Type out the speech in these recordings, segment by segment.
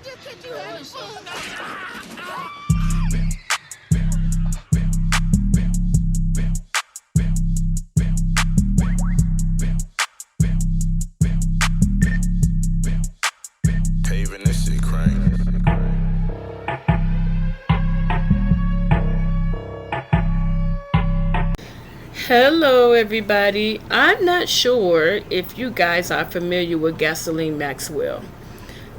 just catch you having fun. Paving this shit crank. Hello everybody. I'm not sure if you guys are familiar with Ghasiline Maxwell,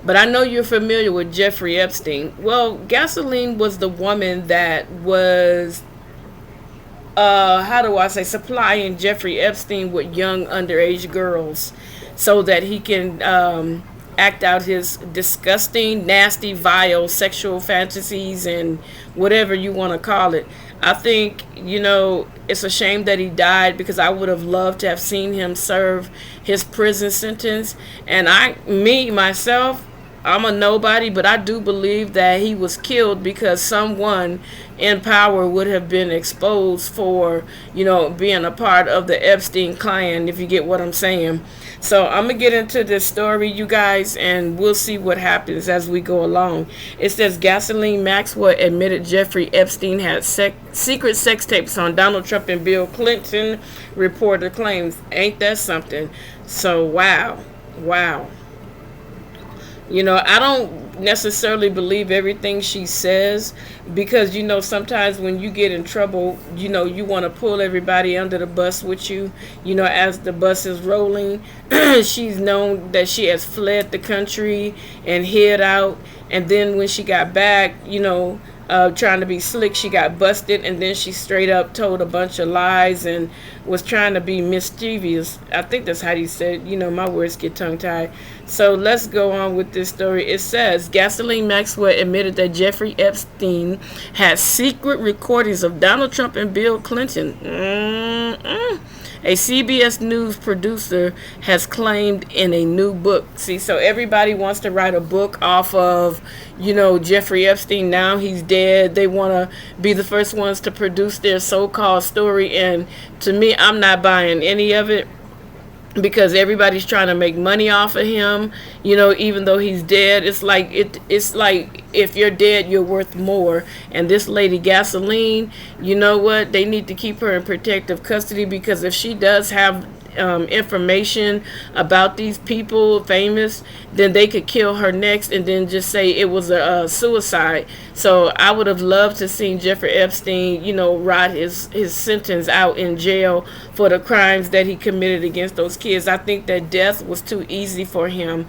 but I know you're familiar with Jeffery Epstein. Well, Ghasilne was the woman that was how do I say, supplying Jeffrey Epstein with young underage girls so that he can act out his disgusting, nasty, vile sexual fantasies and whatever you want to call it. I think, it's a shame that he died because I would have loved to have seen him serve his prison sentence. And myself, I'm a nobody, but I do believe that he was killed because someone in power would have been exposed for, being a part of the Epstein clan, if you get what I'm saying. So I'm going to get into this story, you guys, and we'll see what happens as we go along. It says Ghasiline Maxwell admitted Jeffrey Epstein had secret sex tapes on Donald Trump and Bill Clinton, reporter claims. Ain't that something? So, wow. I don't necessarily believe everything she says because, sometimes when you get in trouble, you want to pull everybody under the bus with you, as the bus is rolling. She's known that she has fled the country and hid out. And then when she got back, trying to be slick, she got busted, and then she straight up told a bunch of lies and was trying to be mischievous. I think that's how you said, my words get tongue-tied. So let's go on with this story. It says, Ghasiline Maxwell admitted that Jeffrey Epstein had secret recordings of Donald Trump and Bill Clinton. A CBS News producer has claimed in a new book. See, so everybody wants to write a book off of, Jeffrey Epstein. Now he's dead. They want to be the first ones to produce their so-called story. And to me, I'm not buying any of it because everybody's trying to make money off of him, even though he's dead. It's like if you're dead, you're worth more. And this lady Ghasiline, you know what? They need to keep her in protective custody because if she does have information about these people famous, then they could kill her next and then just say it was a suicide. So I would have loved to see Jeffrey Epstein, rot his sentence out in jail for the crimes that he committed against those kids. I think that death was too easy for him,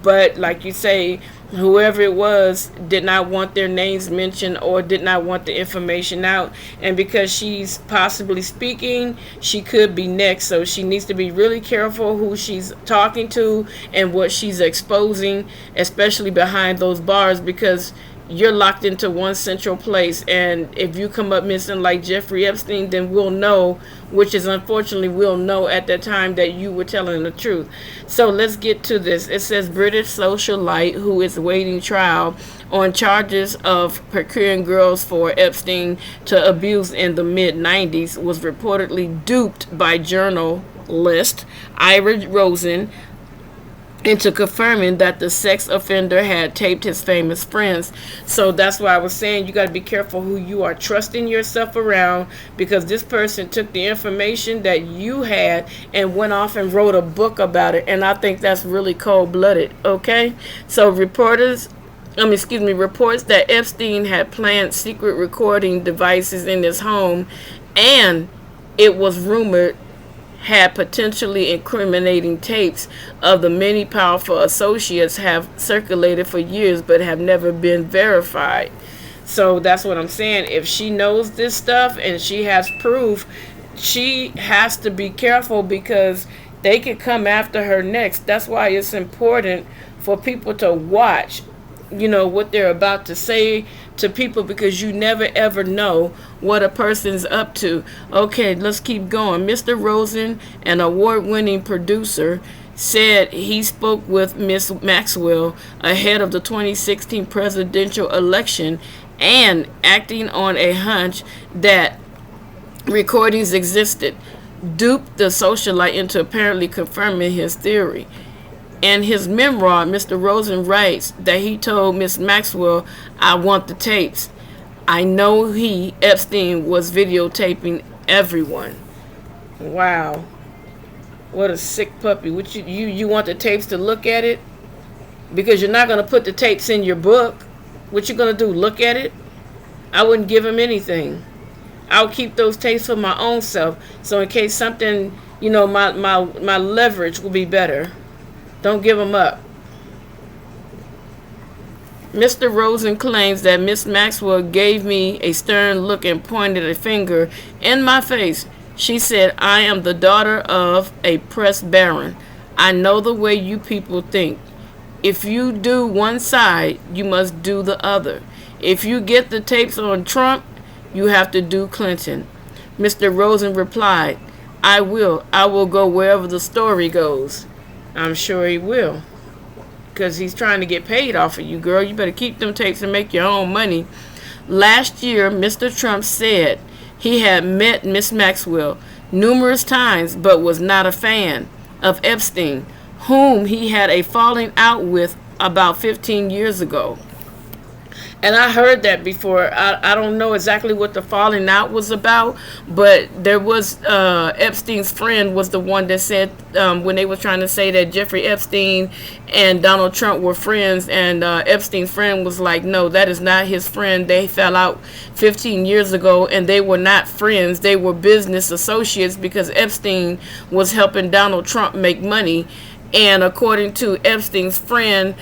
but like you say, whoever it was did not want their names mentioned or did not want the information out. And because she's possibly speaking, she could be next. So she needs to be really careful who she's talking to and what she's exposing, especially behind those bars, because you're locked into one central place. And if you come up missing like Jeffrey Epstein, then we'll know, which is unfortunately we'll know at the time that you were telling the truth. So let's get to this. It says British socialite who is awaiting trial on charges of procuring girls for Epstein to abuse in the mid-90s was reportedly duped by journalist Ira Rosen into confirming that the sex offender had taped his famous friends. So that's why I was saying you got to be careful who you are trusting yourself around, because this person took the information that you had and went off and wrote a book about it. And I think that's really cold-blooded, okay? So reports that Epstein had planted secret recording devices in his home, and it was rumored had potentially incriminating tapes of the many powerful associates have circulated for years but have never been verified. So that's what I'm saying. If she knows this stuff and she has proof, she has to be careful because they could come after her next. That's why it's important for people to watch, what they're about to say to people, because you never ever know what a person's up to. Okay, let's keep going. Mr. Rosen, an award-winning producer, said he spoke with Miss Maxwell ahead of the 2016 presidential election and acting on a hunch that recordings existed, duped the socialite into apparently confirming his theory. In his memoir, Mr. Rosen writes that he told Miss Maxwell, "I want the tapes. I know Epstein, was videotaping everyone." Wow. What a sick puppy. What you want the tapes to look at it? Because you're not going to put the tapes in your book. What you going to do? Look at it? I wouldn't give him anything. I'll keep those tapes for my own self. So in case something, my leverage will be better. Don't give them up. Mr. Rosen claims that Miss Maxwell gave me a stern look and pointed a finger in my face. She said, "I am the daughter of a press baron. I know the way you people think. If you do one side, you must do the other. If you get the tapes on Trump, you have to do Clinton." Mr. Rosen replied, I will go wherever the story goes." I'm sure he will. Because he's trying to get paid off of you, girl. You better keep them tapes and make your own money. Last year, Mr. Trump said he had met Miss Maxwell numerous times but was not a fan of Epstein, whom he had a falling out with about 15 years ago. And I heard that before. I don't know exactly what the falling out was about, but there was Epstein's friend was the one that said when they were trying to say that Jeffrey Epstein and Donald Trump were friends, and Epstein's friend was like, no, that is not his friend. They fell out 15 years ago, and they were not friends. They were business associates because Epstein was helping Donald Trump make money. And according to Epstein's friend,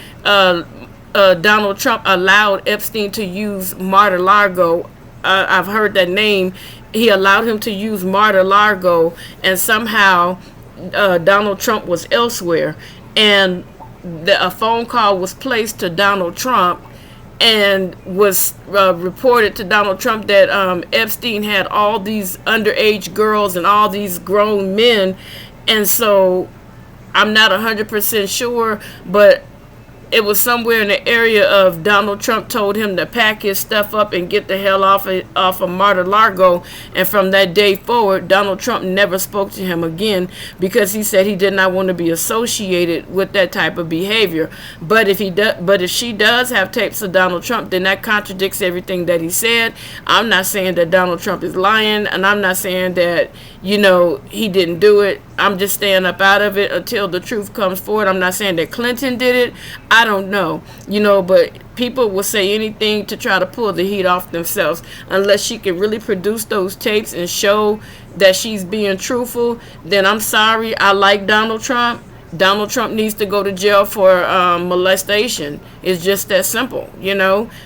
Donald Trump allowed Epstein to use Mar-a-Lago. I've heard that name. He allowed him to use Mar-a-Lago, and somehow Donald Trump was elsewhere. And a phone call was placed to Donald Trump, and was reported to Donald Trump that Epstein had all these underage girls and all these grown men. And so I'm not 100% sure, but it was somewhere in the area of Donald Trump told him to pack his stuff up and get the hell off of Mar-a-Lago. And from that day forward, Donald Trump never spoke to him again because he said he did not want to be associated with that type of behavior. But if she does have tapes of Donald Trump, then that contradicts everything that he said. I'm not saying that Donald Trump is lying, and I'm not saying that, he didn't do it. I'm just staying up out of it until the truth comes forward. I'm not saying that Clinton did it. I don't know, but people will say anything to try to pull the heat off themselves. Unless she can really produce those tapes and show that she's being truthful, then I'm sorry. I like Donald Trump. Donald Trump needs to go to jail for molestation. It's just that simple,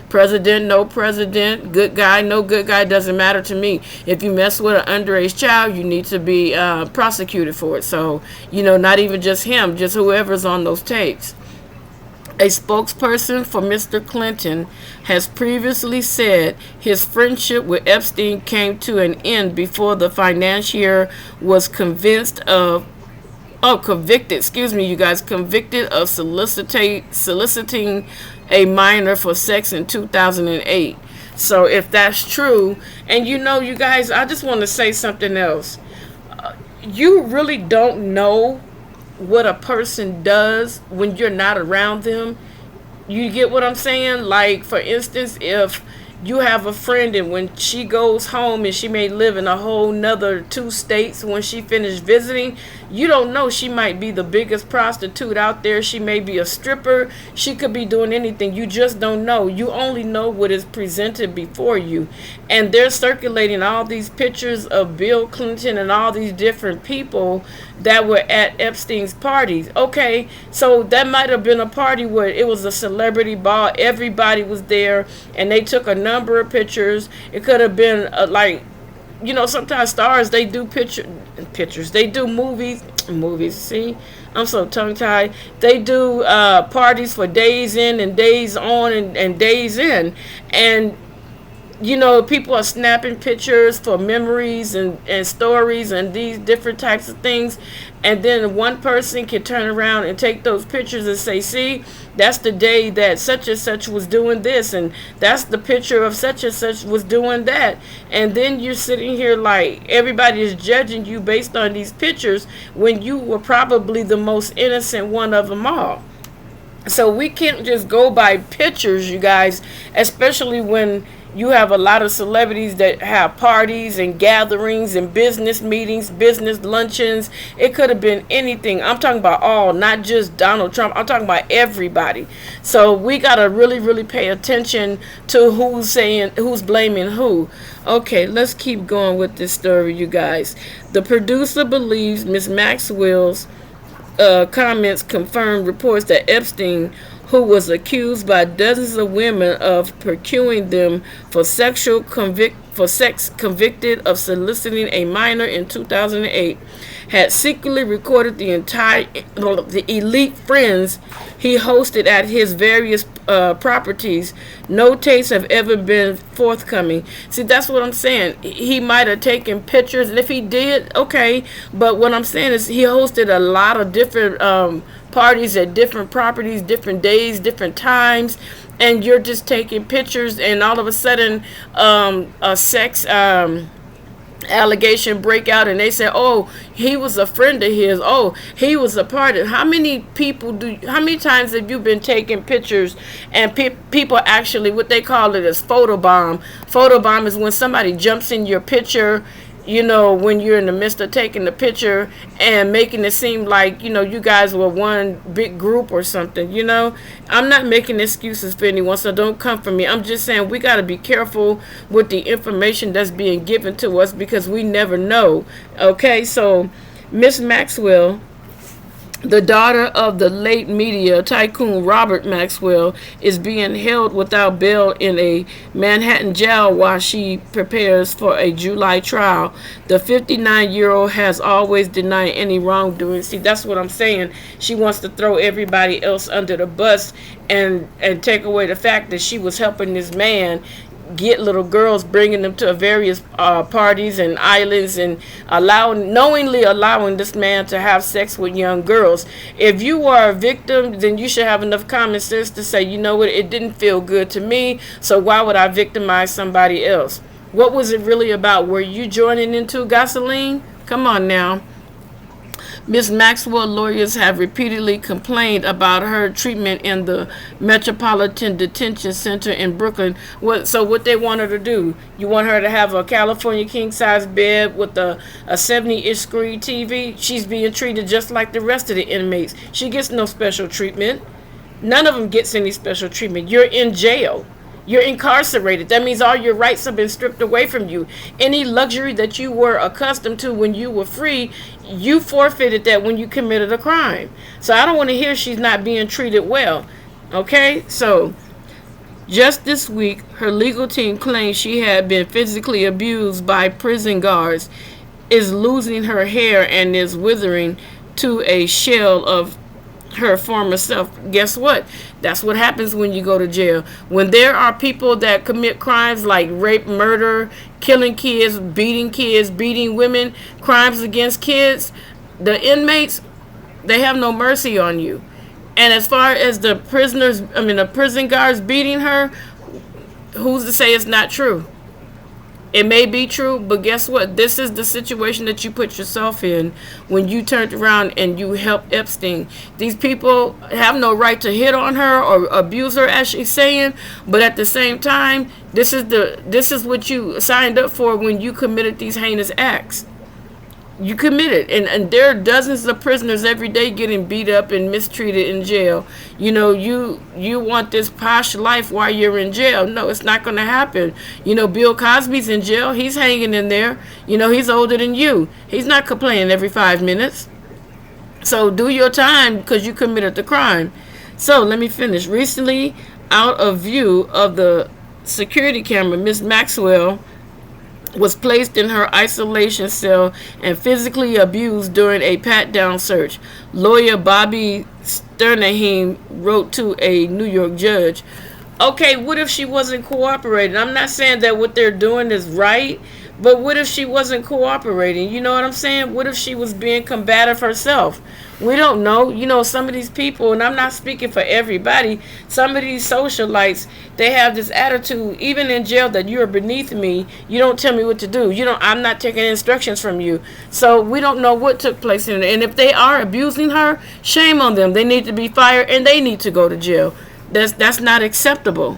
President, no president, good guy, no good guy, doesn't matter to me. If you mess with an underage child, you need to be prosecuted for it. So, not even just him, just whoever's on those tapes. A spokesperson for Mr. Clinton has previously said his friendship with Epstein came to an end before the financier was convicted of soliciting a minor for sex in 2008. So if that's true, and you guys, I just want to say something else. You really don't know what a person does when you're not around them. You get what I'm saying? Like, for instance, if you have a friend and when she goes home, and she may live in a whole nother 2 states when she finished visiting, you don't know, she might be the biggest prostitute out there. She may be a stripper. She could be doing anything. You just don't know. You only know what is presented before you. And they're circulating all these pictures of Bill Clinton and all these different people that were at Epstein's parties. Okay, so that might have been a party where it was a celebrity ball. Everybody was there, and they took a number of pictures. It could have been sometimes stars, they do pictures. They do movies. See, I'm so tongue-tied. They do parties for days in and days on and days in. And People are snapping pictures for memories and stories and these different types of things. And then one person can turn around and take those pictures and say, see, that's the day that such and such was doing this. And that's the picture of such and such was doing that. And then you're sitting here like everybody is judging you based on these pictures when you were probably the most innocent one of them all. So we can't just go by pictures, you guys, especially when you have a lot of celebrities that have parties and gatherings and business meetings, business luncheons. It could have been anything. I'm talking about all, not just Donald Trump. I'm talking about everybody. So we got to really, really pay attention to who's blaming who. Okay, let's keep going with this story, you guys. The producer believes Miss Maxwell's comments confirmed reports that Epstein, who was accused by dozens of women of procuring them for sex convicted of soliciting a minor in 2008, had secretly recorded the elite friends he hosted at his various properties. No tapes have ever been forthcoming. See, that's what I'm saying. He might have taken pictures, and if he did, okay. But what I'm saying is he hosted a lot of different parties at different properties, different days, different times, and you're just taking pictures, and all of a sudden a sex allegation break out, and they say, oh, he was a friend of his, oh, he was a part of. How many times have you been taking pictures and people actually, what they call it is photobomb. Photobomb is when somebody jumps in your picture, when you're in the midst of taking the picture and making it seem like, you guys were one big group or something, I'm not making excuses for anyone, so don't come for me. I'm just saying we got to be careful with the information that's being given to us because we never know. Okay, so Miss Maxwell, the daughter of the late media tycoon Robert Maxwell, is being held without bail in a Manhattan jail while she prepares for a July trial. The 59-year-old has always denied any wrongdoing. See, that's what I'm saying. She wants to throw everybody else under the bus and take away the fact that she was helping this man get little girls, bringing them to various parties and islands, and knowingly allowing this man to have sex with young girls. If you are a victim, then you should have enough common sense to say, you know what, it didn't feel good to me, so why would I victimize somebody else? What was it really about? Were you joining into Ghasilne? Come on now. Ms. Maxwell lawyers have repeatedly complained about her treatment in the Metropolitan Detention Center in Brooklyn. So what they want her to do? You want her to have a California king-size bed with a 70-inch screen TV? She's being treated just like the rest of the inmates. She gets no special treatment. None of them gets any special treatment. You're in jail. You're incarcerated. That means all your rights have been stripped away from you. Any luxury that you were accustomed to when you were free, you forfeited that when you committed a crime. So I don't want to hear she's not being treated well. Okay? So just this week, her legal team claims she had been physically abused by prison guards, is losing her hair, and is withering to a shell of her former self. Guess what? That's what happens when you go to jail. When there are people that commit crimes like rape, murder, killing kids, beating women, crimes against kids, the inmates, they have no mercy on you. And as far as the prison guards beating her, who's to say it's not true? It may be true, but guess what? This is the situation that you put yourself in when you turned around and you helped Epstein. These people have no right to hit on her or abuse her, as she's saying, but at the same time, this is what you signed up for when you committed these heinous acts. You committed, and there are dozens of prisoners every day getting beat up and mistreated in jail. You want this posh life while you're in jail. No, it's not going to happen. Bill Cosby's in jail. He's hanging in there. He's older than you. He's not complaining every 5 minutes. So do your time because you committed the crime. So let me finish. Recently, out of view of the security camera, Miss Maxwell was placed in her isolation cell and physically abused during a pat-down search. Lawyer Bobby Sternheim wrote to a New York judge. Okay, what if she wasn't cooperating? I'm not saying that what they're doing is right, but what if she wasn't cooperating? You know what I'm saying? What if she was being combative herself? We don't know. You know, some of these people, and I'm not speaking for everybody, some of these socialites, they have this attitude, even in jail, that you are beneath me. You don't tell me what to do. You don't, I'm not taking instructions from you. So we don't know what took place in it. And if they are abusing her, shame on them. They need to be fired and they need to go to jail. That's not acceptable.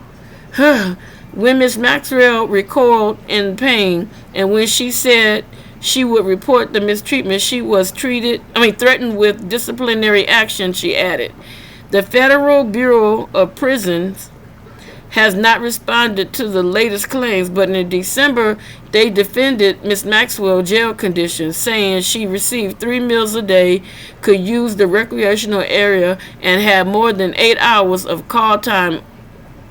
When Miss Maxwell recoiled in pain, and when she said she would report the mistreatment, she was threatened with disciplinary action, she added. The Federal Bureau of Prisons has not responded to the latest claims, but in December they defended Miss Maxwell's jail conditions, saying she received 3 meals a day, could use the recreational area, and had more than 8 hours of call time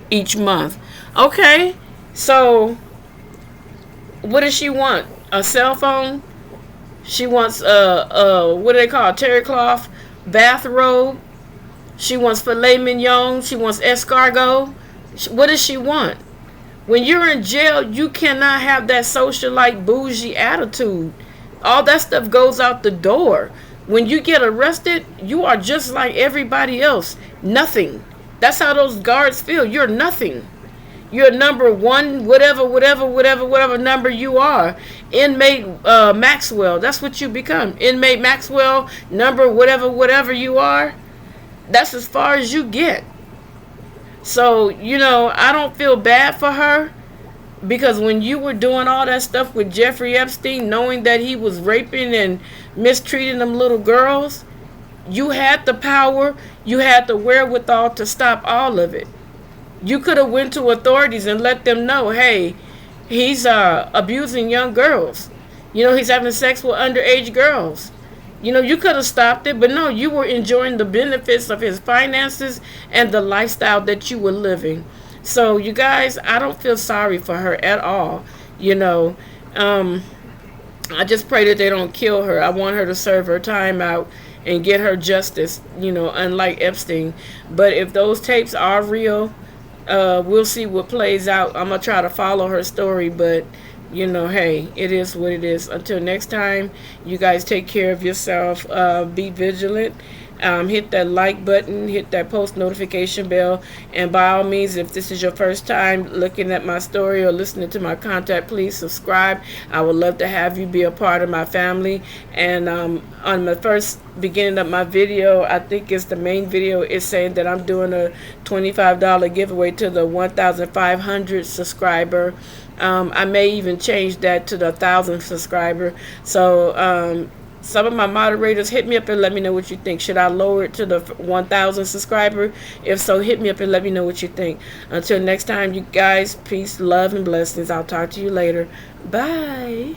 each month. Okay, so what does she want? A cell phone? She wants what do they call it? Terry cloth bathrobe. She wants filet mignon. She wants escargot. What does she want? When you're in jail, you cannot have that socialite bougie attitude. All that stuff goes out the door. When you get arrested, you are just like everybody else. Nothing. That's how those guards feel. You're nothing. You're number one, whatever number you are. Inmate Maxwell. That's what you become. Inmate Maxwell, number whatever you are. That's as far as you get. So, you know, I don't feel bad for her, because when you were doing all that stuff with Jeffrey Epstein, knowing that he was raping and mistreating them little girls, you had the power, you had the wherewithal to stop all of it. You could have went to authorities and let them know, hey, he's abusing young girls. You know, he's having sex with underage girls. You know, you could have stopped it, but no, you were enjoying the benefits of his finances and the lifestyle that you were living. So, you guys, I don't feel sorry for her at all. You know, I just pray that they don't kill her. I want her to serve her time out and get her justice, you know, unlike Epstein. But if those tapes are real, we'll see what plays out. I'm going to try to follow her story, but you know, hey, it is what it is. Until next time, you guys take care of yourself. Be vigilant. Hit that like button, hit that post notification bell, and by all means, if this is your first time looking at my story or listening to my content, please subscribe. I would love to have you be a part of my family. And on the first beginning of my video, I think it's the main video, is saying that I'm doing a $25 giveaway to the 1,500 subscriber. I may even change that to the 1,000 subscriber. So some of my moderators, hit me up and let me know what you think. Should I lower it to the 1,000 subscriber? If so, hit me up and let me know what you think. Until next time, you guys, peace, love, and blessings. I'll talk to you later. Bye.